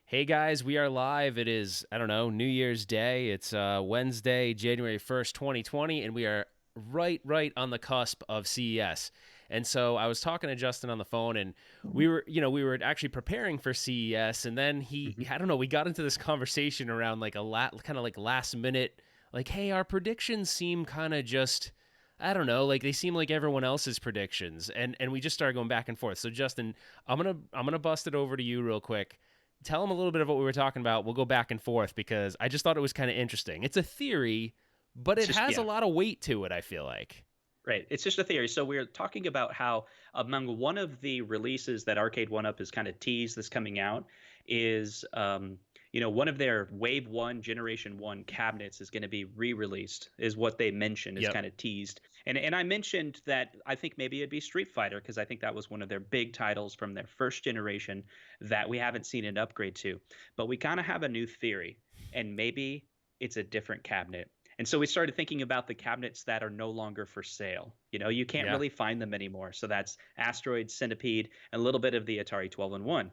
Hey guys, we are live. It is, I don't know, New Year's Day. It's Wednesday, January 1st, 2020, and we are right on the cusp of CES. And so I was talking to Justin on the phone, and we were actually preparing for CES, and then Mhm. I don't know, we got into this conversation around like kind of like last minute, like, hey, our predictions seem kind of just, I don't know, like they seem like everyone else's predictions, and we just started going back and forth. So Justin, I'm gonna bust it over to you real quick. Tell them a little bit of what we were talking about. We'll go back and forth because I just thought it was kind of interesting. It's a theory, but It's it just has a yeah, lot of weight to it, I feel like. right. It's just a theory. So we're talking about how among one of the releases that Arcade1up is kind of teased that's coming out is one of their Wave 1 Generation 1 cabinets is going to be re-released is what they mentioned is Yep. kind of teased. And I mentioned that I think maybe it'd be Street Fighter because I think that was one of their big titles from their first generation that we haven't seen an upgrade to. But we kind of have a new theory and maybe it's a different cabinet. And so we started thinking about the cabinets that are no longer for sale. You can't Yeah. really find them anymore. So that's Asteroid, Centipede, and a little bit of the Atari 12-in-1.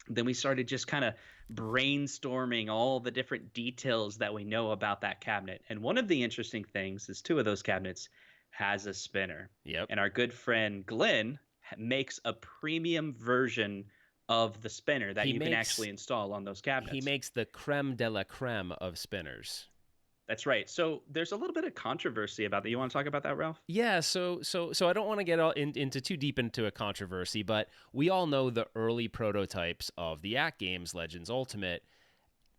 Then we started just kind of brainstorming all the different details that we know about that cabinet. And one of the interesting things is two of those cabinets has a spinner. Yep. And our good friend Glenn makes a premium version of the spinner that He you can makes actually install on those he cabinets. makes the creme de la creme of spinners. That's right. So there's a little bit of controversy about that. You want to talk about that, Ralph? Yeah, so I don't want to get into too deep into a controversy, but we all know the early prototypes of the Act Games Legends Ultimate.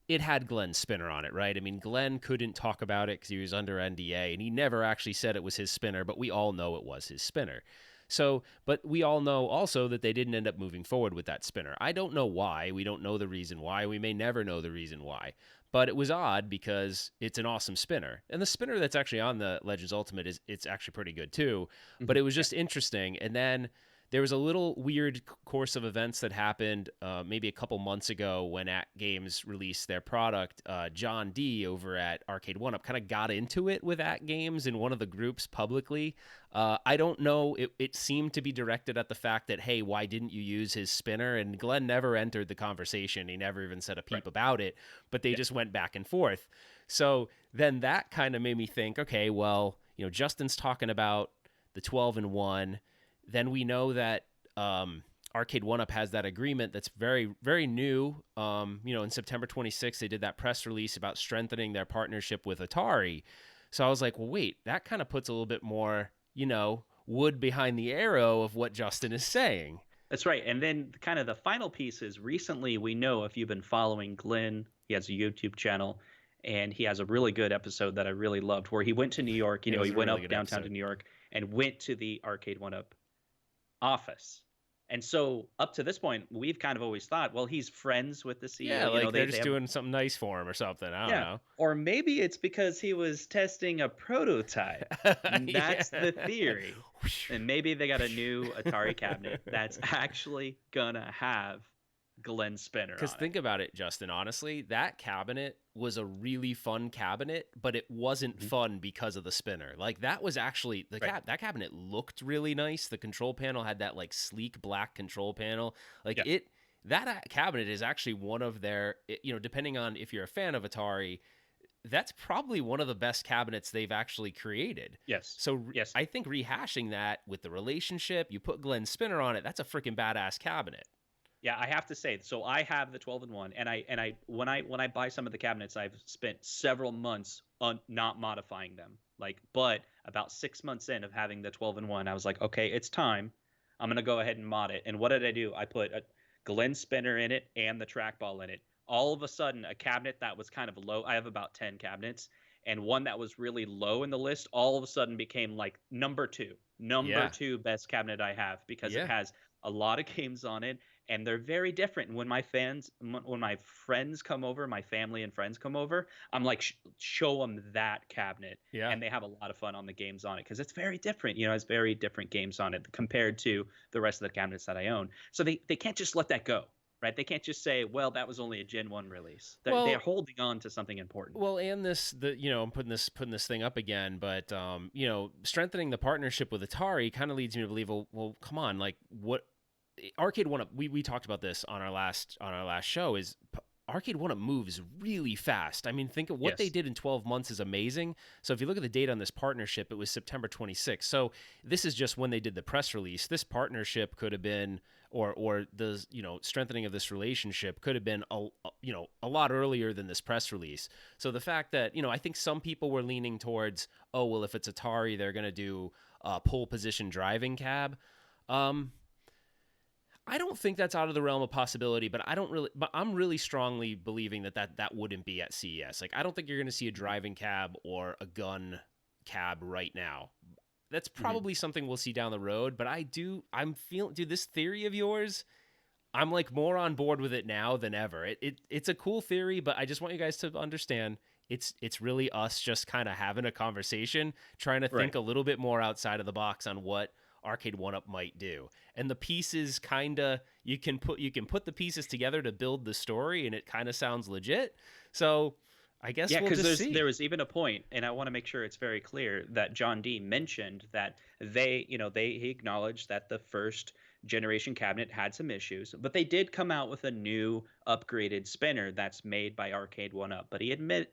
It had Glenn's spinner on it, right? I mean, Glenn couldn't talk about it because he was under NDA, and he never actually said it was his spinner, but we all know it was his spinner. So, but we all know also that they didn't end up moving forward with that spinner. I don't know why. We don't know the reason why. We may never know the reason why. But it was odd because it's an awesome spinner. And the spinner that's actually on the Legends Ultimate it's actually pretty good too. But it was Yeah. just interesting. And then there was a little weird course of events that happened maybe a couple months ago when At Games released their product. John D over at Arcade1up kind of got into it with At Games in one of the groups publicly. I don't know. It seemed to be directed at the fact that, hey, why didn't you use his spinner? And Glenn never entered the conversation. He never even said a Right. peep about it, but they Yeah. just went back and forth. So then that kind of made me think, okay, well, Justin's talking about the 12-in-1. Then we know that Arcade1up has that agreement that's very, very new. In September 26th, they did that press release about strengthening their partnership with Atari. So I was like, well, wait, that kind of puts a little bit more, wood behind the arrow of what Justin is saying. That's right. And then kind of the final piece is recently we know if you've been following Glenn, he has a YouTube channel and he has a really good episode that I really loved where he went to New York, It he was a went really up good downtown to episode. New York and went to the Arcade1up office. And so up to this point, we've kind of always thought, well, he's friends with the CEO. Yeah, like they're They just have doing something nice for him or something. I don't yeah. know. Or maybe it's because he was testing a prototype. That's the Yeah. theory. And maybe they got a new Atari cabinet that's actually gonna have Glen Spinner Because on it. think about it, Justin. Honestly, that cabinet was a really fun cabinet, but it wasn't Mhm. fun because of the spinner. Like that was actually Right. that cabinet looked really nice. The control panel had that like sleek black control panel. Like Yeah. it that cabinet is actually one of their. Depending on if you're a fan of Atari, that's probably one of the best cabinets they've actually created. Yes. So Yes. I think rehashing that with the relationship, you put Glenn Spinner on it. That's a freaking badass cabinet. Yeah, I have to say. So I have the 12-in-1, and I when I buy some of the cabinets, I've spent several months on not modifying them. But about 6 months in of having the 12-in-1, I was like, okay, it's time. I'm gonna go ahead and mod it. And what did I do? I put a Glen spinner in it and the trackball in it. All of a sudden, a cabinet that was kind of low. I have about 10 cabinets, and one that was really low in the list all of a sudden became like number Yeah, two best cabinet I have because it yeah. has a lot of games on it and they're very different. And when my friends come over, my family and friends come over, I'm like, show them that cabinet, Yeah. and they have a lot of fun on the games on it because it's very different. It's very different games on it compared to the rest of the cabinets that I own. So they can't just let that go, right? They can't just say, well, that was only a Gen 1 release. They're Well, holding on to something important. and I'm putting this thing up again, but strengthening the partnership with Atari kind of leads me to believe, well, come on, like what Arcade1up, we talked about this on our last show, is Arcade1up moves really fast. I mean, think of what they Yes. did in 12 months is amazing. So if you look at the date on this partnership, it was September 26th. So this is just when they did the press release. This partnership could have been, or the strengthening of this relationship could have been a lot earlier than this press release. So the fact that I think some people were leaning towards, oh well, if it's Atari, they're gonna do pole position driving cab. I don't think that's out of the realm of possibility, but I'm really strongly believing that wouldn't be at CES. Like, I don't think you're going to see a driving cab or a gun cab right now. That's probably something we'll see down the road, but I'm feeling, dude, this theory of yours, I'm like more on board with it now than ever. It's a cool theory, but I just want you guys to understand it's really us just kind of having a conversation, trying to think Right. a little bit more outside of the box on what Arcade1up might do. And the pieces kind of you can put the pieces together to build the story, and it kind of sounds legit. So I guess Yeah, we'll because just see. there was even a point, and I want to make sure it's very clear that John D mentioned that he acknowledged that the first generation cabinet had some issues, but they did come out with a new upgraded spinner that's made by Arcade1up. But he admitted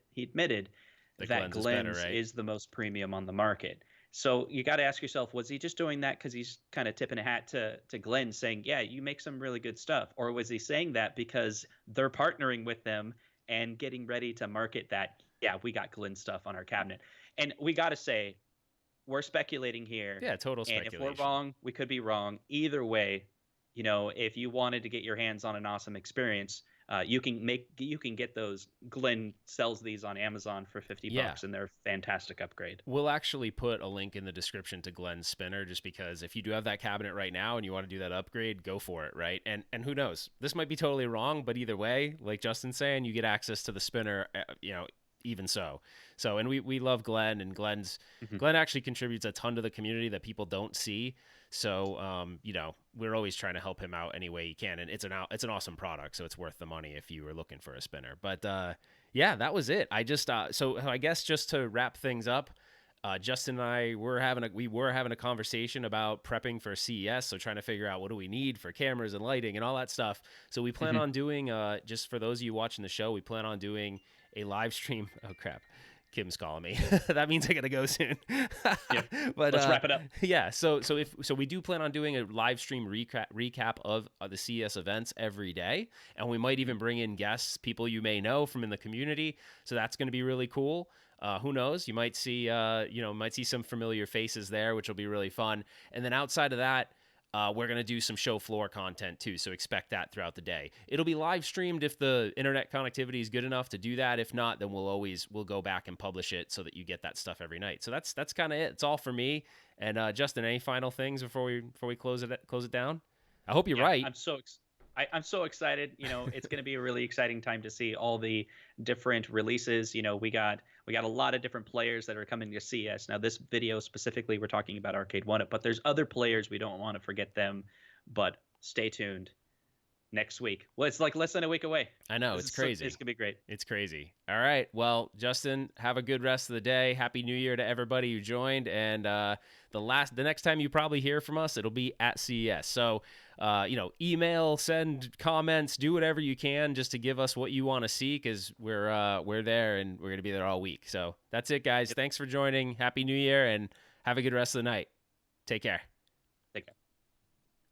The that Glens is better, Glens right? is the most premium on the market. So you got to ask yourself, was he just doing that because he's kind of tipping a hat to Glenn, saying, "Yeah, you make some really good stuff," or was he saying that because they're partnering with them and getting ready to market that? Yeah, we got Glenn stuff on our cabinet, and we got to say we're speculating here, Yeah, total and if we're speculation. wrong, we could be wrong. Either way, if you wanted to get your hands on an awesome experience, you can get those. Glenn sells these on Amazon for 50 Yeah. bucks, and they're a fantastic upgrade. We'll actually put a link in the description to Glenn's spinner, just because if you do have that cabinet right now and you want to do that upgrade, go for it, right? And who knows? This might be totally wrong, but either way, like Justin's saying, you get access to the spinner, even so. So, and we love Glenn, and Mhm. Glenn actually contributes a ton to the community that people don't see. So, we're always trying to help him out any way he can, and it's an awesome product, so it's worth the money if you were looking for a spinner. But yeah, that was it. I just so I guess just to wrap things up, Justin and I we were having a conversation about prepping for CES, so trying to figure out what do we need for cameras and lighting and all that stuff. So we plan Mhm. on doing just for those of you watching the show, we plan on doing a live stream. Oh crap. Kim's calling me. That means I gotta go soon. Yep. But Let's wrap it up. yeah, so we do plan on doing a live stream recap of the CES events every day, and we might even bring in guests, people you may know from in the community. So that's going to be really cool. Who knows? You might see some familiar faces there, which will be really fun. And then outside of that, we're going to do some show floor content too, so expect that throughout the day. It'll be live streamed if the internet connectivity is good enough to do that. If not, then we'll go back and publish it so that you get that stuff every night. So that's kind of it. It's all for me. And Justin, any final things before we close it down? I hope you're Yeah, right. I'm so excited. It's going to be a really exciting time to see all the different releases. We got a lot of different players that are coming to CES. Now, this video specifically, we're talking about Arcade1up, but there's other players. We don't want to forget them. But stay tuned next week. Well, it's like less than a week away. I know, This it's is so, crazy. it's gonna be great. It's crazy. All right. Well, Justin, have a good rest of the day. Happy New Year to everybody who joined. And the next time you probably hear from us, it'll be at CES. So, email, send comments, do whatever you can just to give us what you want to see, because we're there and we're gonna be there all week. So that's it, guys. Yep. Thanks for joining. Happy New Year and have a good rest of the night. Take care.